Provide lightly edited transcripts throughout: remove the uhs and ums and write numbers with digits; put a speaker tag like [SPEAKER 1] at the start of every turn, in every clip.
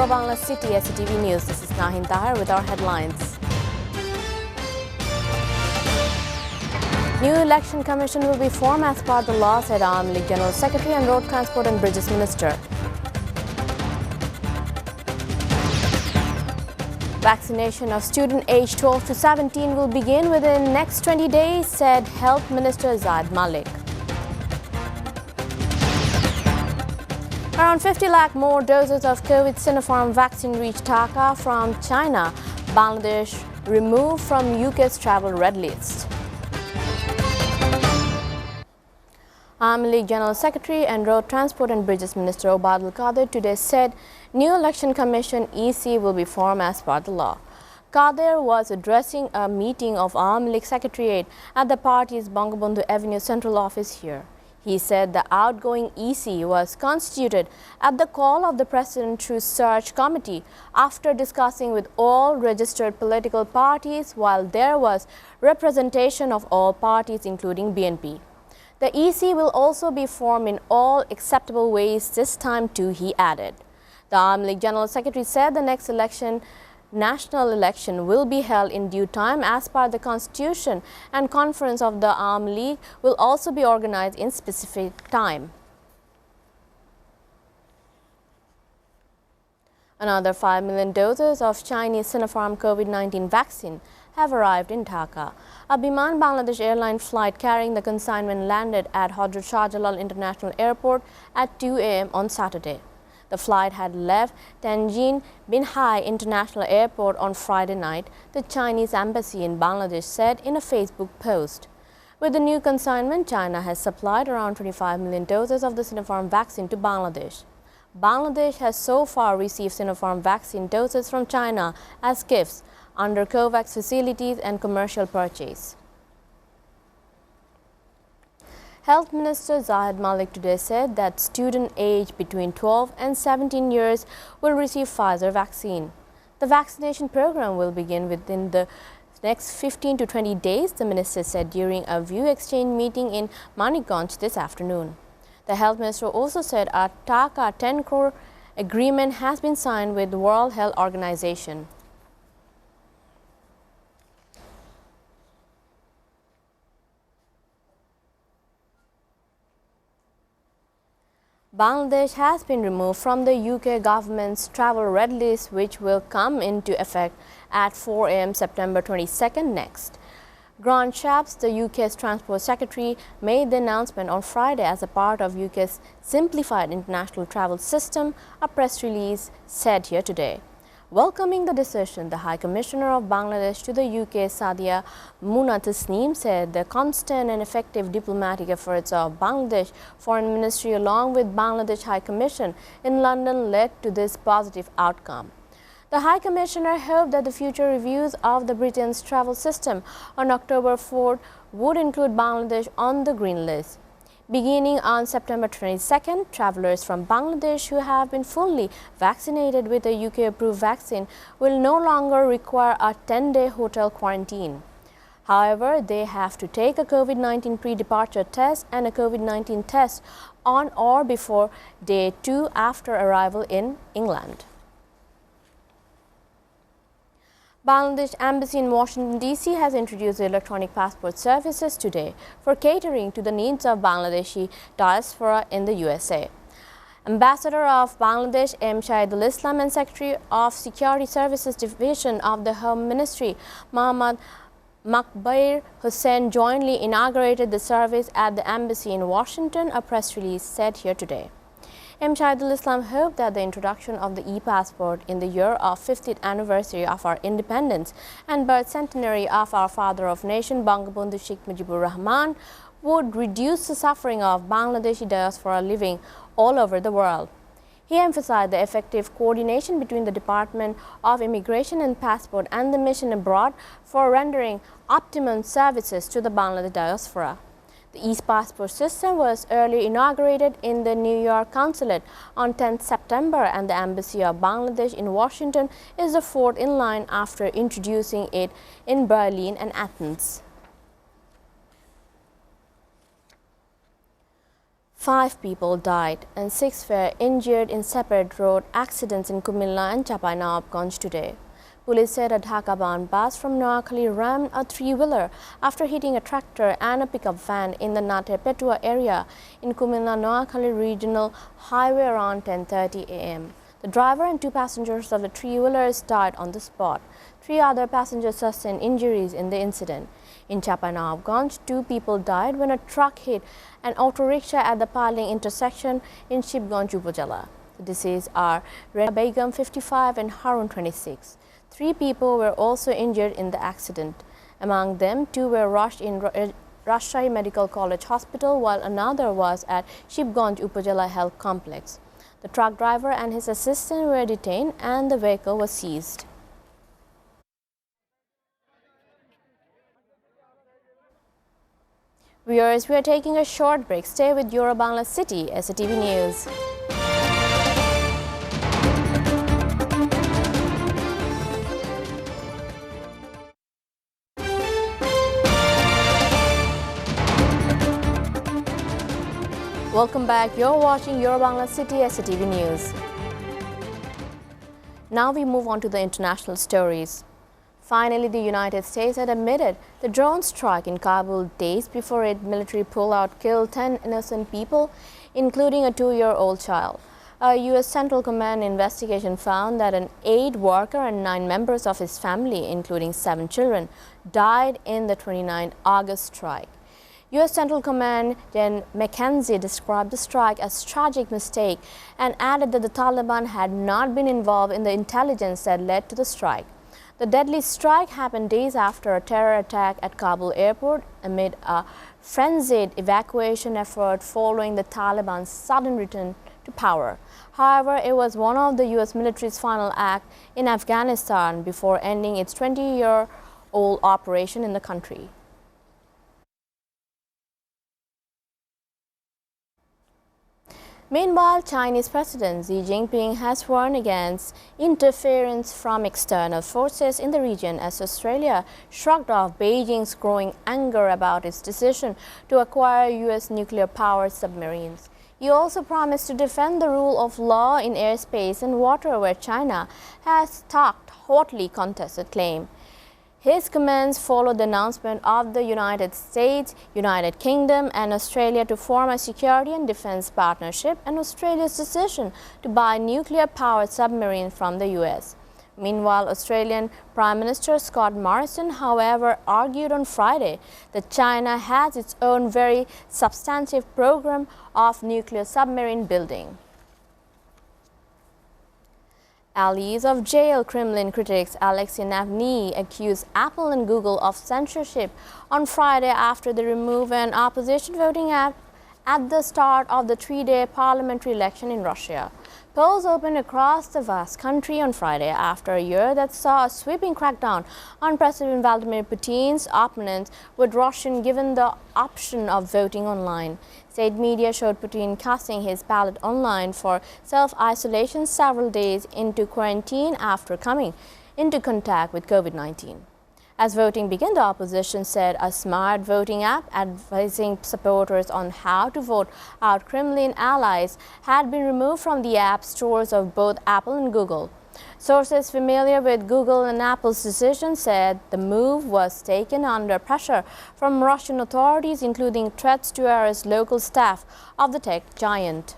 [SPEAKER 1] Bangla City SATV News. This is Nahin Tahir with our headlines. New Election Commission will be formed as per the law, said Awami League General Secretary and Road Transport and Bridges Minister. Vaccination of students aged 12 to 17 will begin within next 20 days, said Health Minister Zahid Malik. Around 50 lakh more doses of COVID Sinopharm vaccine reached Dhaka from China. Bangladesh removed from UK's travel red list. Awami League General Secretary and Road Transport and Bridges Minister Obadul Qadir today said new Election Commission EC will be formed as per the law. Qadir was addressing a meeting of Awami League Secretariat at the party's Bangabandhu Avenue Central Office here. He said the outgoing EC was constituted at the call of the President through search committee after discussing with all registered political parties, while there was representation of all parties including BNP. The EC will also be formed in all acceptable ways this time too, he added. The Awami League General Secretary said the next national election will be held in due time as per the Constitution, and conference of the Awami League will also be organized in specific time. Another 5 million doses of Chinese Sinopharm COVID-19 vaccine have arrived in Dhaka. A Biman Bangladesh airline flight carrying the consignment landed at Hadrat Shah Jalal International Airport at 2 a.m. on Saturday. The flight had left Tianjin Binhai International Airport on Friday night, the Chinese embassy in Bangladesh said in a Facebook post. With the new consignment, China has supplied around 25 million doses of the Sinopharm vaccine to Bangladesh. Bangladesh has so far received Sinopharm vaccine doses from China as gifts under COVAX facilities and commercial purchase. Health Minister Zahid Malik today said that students aged between 12 and 17 years will receive Pfizer vaccine. The vaccination program will begin within the next 15 to 20 days, the minister said during a view exchange meeting in Manikganj this afternoon. The health minister also said a Dhaka 10 crore agreement has been signed with the World Health Organization. Bangladesh has been removed from the UK government's travel red list, which will come into effect at 4 a.m. September 22nd next. Grant Shapps, the UK's Transport Secretary, made the announcement on Friday as a part of UK's simplified international travel system, a press release said here today. Welcoming the decision, the High Commissioner of Bangladesh to the UK, Sadia Muna Tasneem, said the constant and effective diplomatic efforts of Bangladesh Foreign Ministry along with Bangladesh High Commission in London led to this positive outcome. The High Commissioner hoped that the future reviews of the Britain's travel system on October 4th would include Bangladesh on the green list. Beginning on September 22nd, travelers from Bangladesh who have been fully vaccinated with a UK-approved vaccine will no longer require a 10-day hotel quarantine. However, they have to take a COVID-19 pre-departure test and a COVID-19 test on or before day 2 after arrival in England. Bangladesh Embassy in Washington, D.C. has introduced electronic passport services today for catering to the needs of Bangladeshi diaspora in the USA. Ambassador of Bangladesh M. Shahidul Islam and Secretary of Security Services Division of the Home Ministry Muhammad Makbair Hussain jointly inaugurated the service at the embassy in Washington, a press release said here today. M. Shahidul Islam hoped that the introduction of the e-passport in the year of 50th anniversary of our independence and birth centenary of our father of nation, Bangabandhu Sheikh Mujibur Rahman, would reduce the suffering of Bangladeshi diaspora living all over the world. He emphasized the effective coordination between the Department of Immigration and Passport and the mission abroad for rendering optimum services to the Bangladesh diaspora. The e-passport system was earlier inaugurated in the New York consulate on 10 September, and the Embassy of Bangladesh in Washington is the fourth in line after introducing it in Berlin and Athens. 5 people died and 6 were injured in separate road accidents in Kumilla and Chapai today. Police said a Dhaka-bound bus from Noakhali rammed a three-wheeler after hitting a tractor and a pickup van in the Nate-Petua area in Kumilla-Noakhali Regional Highway around 10:30 a.m. The driver and 2 passengers of the three-wheelers died on the spot. 3 other passengers sustained injuries in the incident. In Chapai 2 people died when a truck hit an auto rickshaw at the Paling intersection in Shibganj Upazila. The deceased are Reda Begum 55 and Harun 26. 3 people were also injured in the accident. Among them, 2 were rushed in Rajshahi Medical College Hospital while another was at Shibganj Upazila Health Complex. The truck driver and his assistant were detained and the vehicle was seized. Viewers, we are taking a short break. Stay with Euro Bangla City, SATV News. Welcome back. You're watching Euro Bangla City, SATV News. Now we move on to the international stories. Finally, the United States had admitted the drone strike in Kabul days before its military pullout killed 10 innocent people, including a 2-year-old child. A U.S. Central Command investigation found that an aid worker and 9 members of his family, including 7 children, died in the 29 August strike. U.S. Central Command Jen McKenzie described the strike as a tragic mistake and added that the Taliban had not been involved in the intelligence that led to the strike. The deadly strike happened days after a terror attack at Kabul airport amid a frenzied evacuation effort following the Taliban's sudden return to power. However, it was one of the U.S. military's final act in Afghanistan before ending its 20-year-old operation in the country. Meanwhile, Chinese President Xi Jinping has warned against interference from external forces in the region as Australia shrugged off Beijing's growing anger about its decision to acquire U.S. nuclear-powered submarines. He also promised to defend the rule of law in airspace and water where China has stalked hotly contested claim. His comments followed the announcement of the United States, United Kingdom and Australia to form a security and defense partnership and Australia's decision to buy nuclear-powered submarines from the U.S. Meanwhile, Australian Prime Minister Scott Morrison, however, argued on Friday that China has its own very substantive program of nuclear submarine building. Allies of jail Kremlin critics Alexei Navalny accused Apple and Google of censorship on Friday after they removed an opposition voting app at the start of the 3-day parliamentary election in Russia. Polls opened across the vast country on Friday after a year that saw a sweeping crackdown on President Vladimir Putin's opponents, with Russian given the option of voting online. State media showed Putin casting his ballot online for self-isolation several days into quarantine after coming into contact with COVID-19. As voting began, the opposition said a smart voting app advising supporters on how to vote out Kremlin allies had been removed from the app stores of both Apple and Google. Sources familiar with Google and Apple's decision said the move was taken under pressure from Russian authorities, including threats to arrest local staff of the tech giant.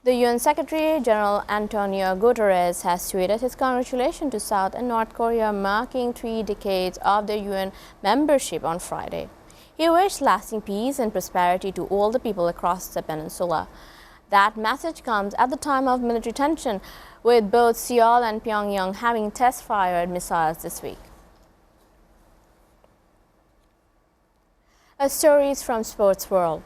[SPEAKER 1] The UN Secretary-General Antonio Guterres has tweeted his congratulations to South and North Korea, marking 3 decades of their UN membership on Friday. He wished lasting peace and prosperity to all the people across the peninsula. That message comes at the time of military tension, with both Seoul and Pyongyang having test-fired missiles this week. A story from Sports World.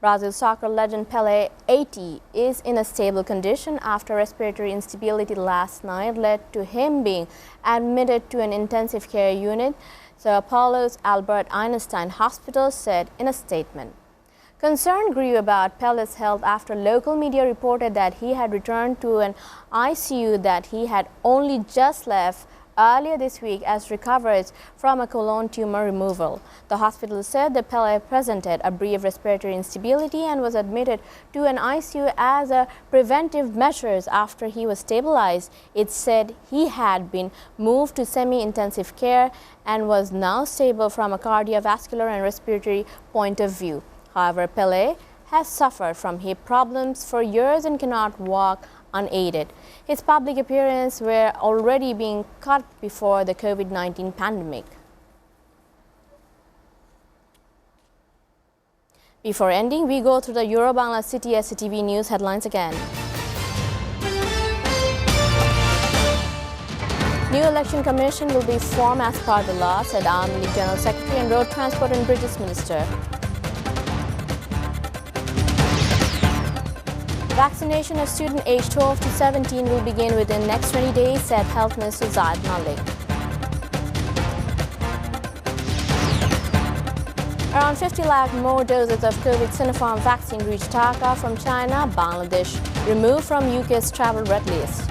[SPEAKER 1] Brazil soccer legend Pele, 80, is in a stable condition after respiratory instability last night led to him being admitted to an intensive care unit, Sao Paulo's Albert Einstein Hospital said in a statement. Concern grew about Pele's health after local media reported that he had returned to an ICU that he had only just left earlier this as recovers from a colon tumor removal. The hospital said that Pele presented a brief respiratory instability and was admitted to an ICU as a preventive measures after he was stabilized. It said he had been moved to semi-intensive care and was now stable from a cardiovascular and respiratory point of view. However, Pele has suffered from hip problems for years and cannot walk unaided. His public appearances were already being cut before the COVID-19 pandemic. Before ending, we go through the Euro-Bangla City SATV News headlines again. New election commission will be formed as per the law, said Army League General Secretary and Road Transport and Bridges Minister. Vaccination of students aged 12 to 17 will begin within next 20 days, said Health Minister Zahid Malik. Around 50 lakh more doses of COVID Sinopharm vaccine reached Dhaka from China. Bangladesh removed from UK's travel red list.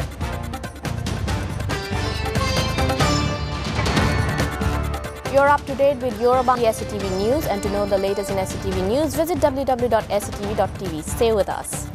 [SPEAKER 1] You're up to date with Euro-Bangla SATV News, and to know the latest in SATV News, visit www.satv.tv. Stay with us.